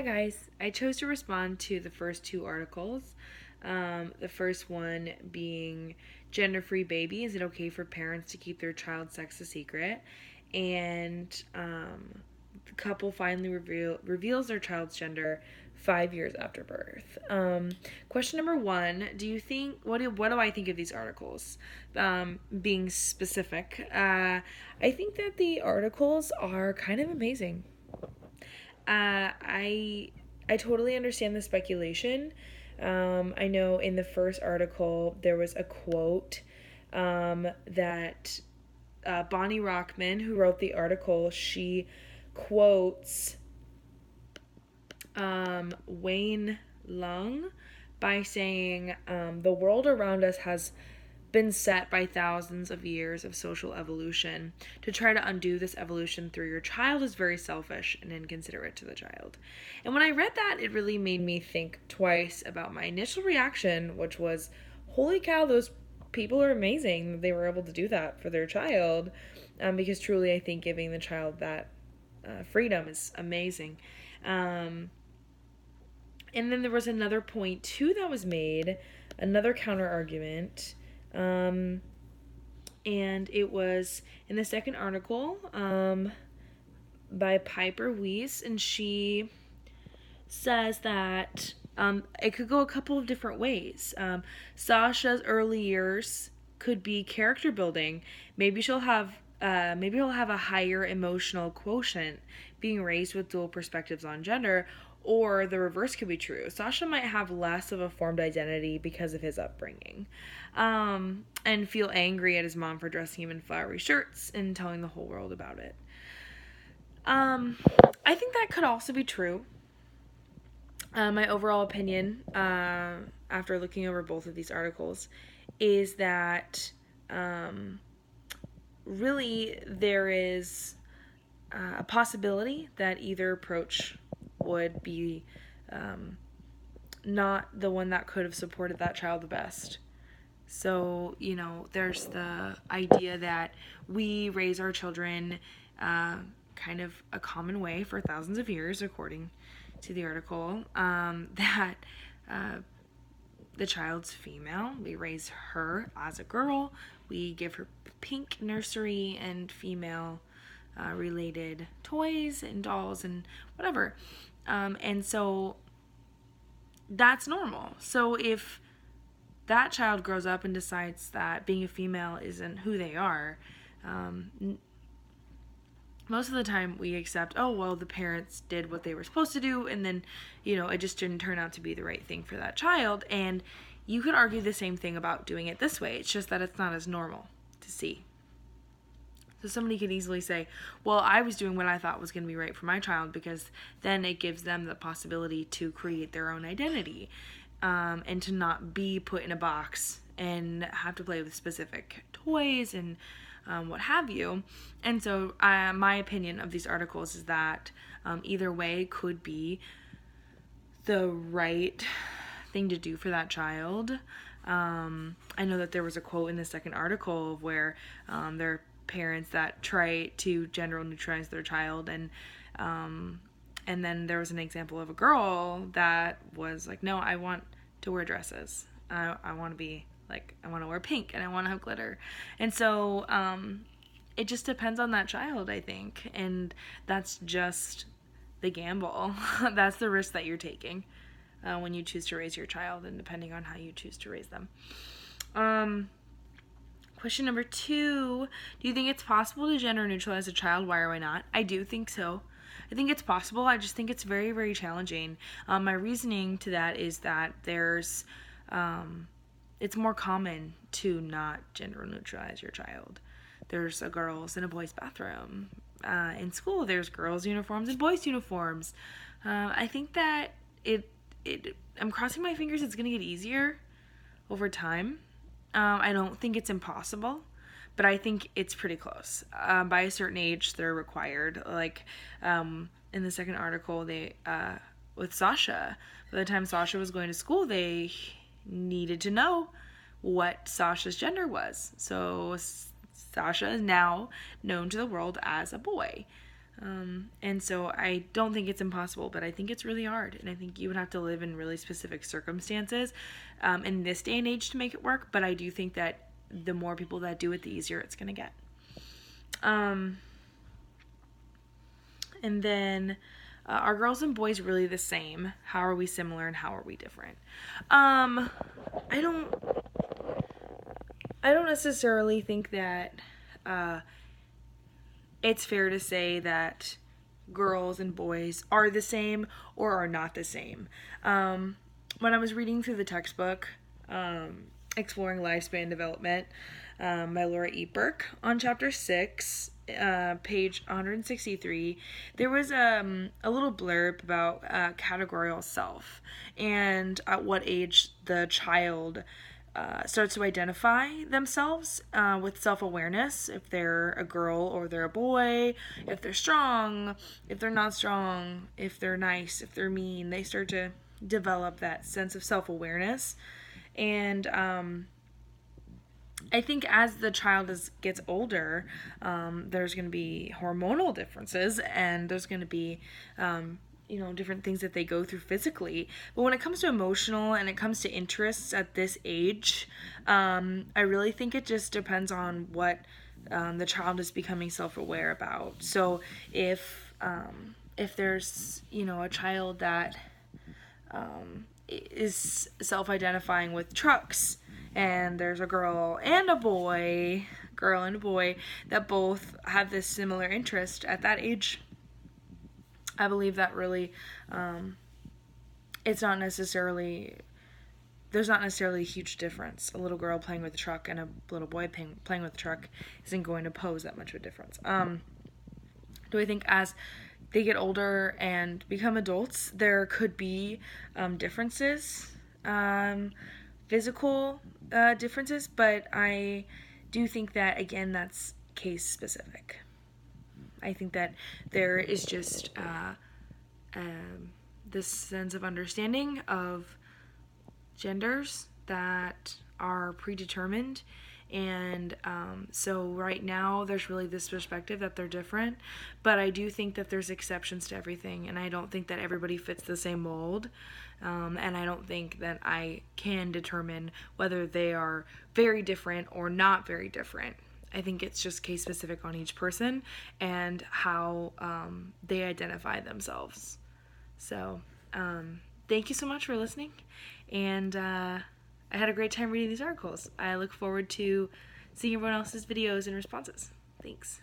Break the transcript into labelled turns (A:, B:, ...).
A: Hi guys, I chose to respond to the first two articles. The first one being gender free baby. Is it okay for parents to keep their child's sex a secret? And the couple finally reveals their child's gender 5 years after birth. Question number one: Do you think what do I think of these articles? Being specific, I think that the articles are kind of amazing. I totally understand the speculation. I know in the first article there was a quote that Bonnie Rockman, who wrote the article, she quotes Wayne Lung by saying, "The world around us has been set by thousands of years of social evolution. To try to undo this evolution through your child is very selfish and inconsiderate to the child." And when I read that, it really made me think twice about my initial reaction, which was, holy cow, those people are amazing that they were able to do that for their child. Because truly, I think giving the child that freedom is amazing. And then there was another point, too, that was made, another counter argument. And it was in the second article by Piper Weiss, and she says that it could go a couple of different ways. Sasha's early years could be character building. Maybe he'll have a higher emotional quotient, being raised with dual perspectives on gender, or the reverse could be true. Sasha might have less of a formed identity because of his upbringing, and feel angry at his mom for dressing him in flowery shirts and telling the whole world about it. I think that could also be true. My overall opinion, after looking over both of these articles, is that really there is a possibility that either approach would be not the one that could have supported that child the best. So, there's the idea that we raise our children kind of a common way for thousands of years, according to the article, that the child's female. We raise her as a girl. We give her pink nursery and female related toys and dolls and whatever. And so that's normal. So if that child grows up and decides that being a female isn't who they are, most of the time we accept, oh, well, the parents did what they were supposed to do, and then, it just didn't turn out to be the right thing for that child. And you could argue the same thing about doing it this way. It's just that it's not as normal to see. So somebody could easily say, well, I was doing what I thought was going to be right for my child, because then it gives them the possibility to create their own identity, and to not be put in a box and have to play with specific toys and what have you. And so my opinion of these articles is that either way could be the right thing to do for that child. I know that there was a quote in the second article where there are parents that try to gender neutralize their child, and then there was an example of a girl that was like, no, I want to wear dresses. I want to be like, I want to wear pink and I want to have glitter. And so it just depends on that child, I think. And that's just the gamble. That's the risk that you're taking when you choose to raise your child, and depending on how you choose to raise them. Question number 2, do you think it's possible to gender neutralize a child? Why or why not? I do think so. I think it's possible. I just think it's very, very challenging. My reasoning to that is that there's, it's more common to not gender neutralize your child. There's a girls' and a boys' bathroom. In school, there's girls' uniforms and boys' uniforms. I think that I'm crossing my fingers it's going to get easier over time. I don't think it's impossible, but I think it's pretty close. By a certain age, they're required. Like in the second article, they with Sasha, by the time Sasha was going to school, they needed to know what Sasha's gender was. So Sasha is now known to the world as a boy. And so I don't think it's impossible, but I think it's really hard. And I think you would have to live in really specific circumstances in this day and age to make it work. But I do think that the more people that do it, the easier it's going to get. And then are girls and boys really the same? How are we similar and how are we different? I don't necessarily think that it's fair to say that girls and boys are the same or are not the same. When I was reading through the textbook, Exploring Lifespan Development by Laura Eatberk, on chapter 6, page 163, there was a little blurb about categorical self and at what age the child starts to identify themselves with self-awareness, if they're a girl or they're a boy, if they're strong, if they're not strong, if they're nice, if they're mean. They start to develop that sense of self-awareness. And I think as the child gets older, there's going to be hormonal differences, and there's going to be different things that they go through physically. But when it comes to emotional and it comes to interests at this age, I really think it just depends on what the child is becoming self-aware about. So if there's a child that is self-identifying with trucks, and there's a girl and a boy that both have this similar interest at that age, I believe that really there's not necessarily a huge difference. A little girl playing with a truck and a little boy playing with a truck isn't going to pose that much of a difference. Do I think as they get older and become adults, there could be differences, physical differences, but I do think that, again, that's case specific. I think that there is just this sense of understanding of genders that are predetermined, and so right now there's really this perspective that they're different, but I do think that there's exceptions to everything, and I don't think that everybody fits the same mold, and I don't think that I can determine whether they are very different or not very different. I think it's just case specific on each person and how they identify themselves. So thank you so much for listening, and I had a great time reading these articles. I look forward to seeing everyone else's videos and responses. Thanks.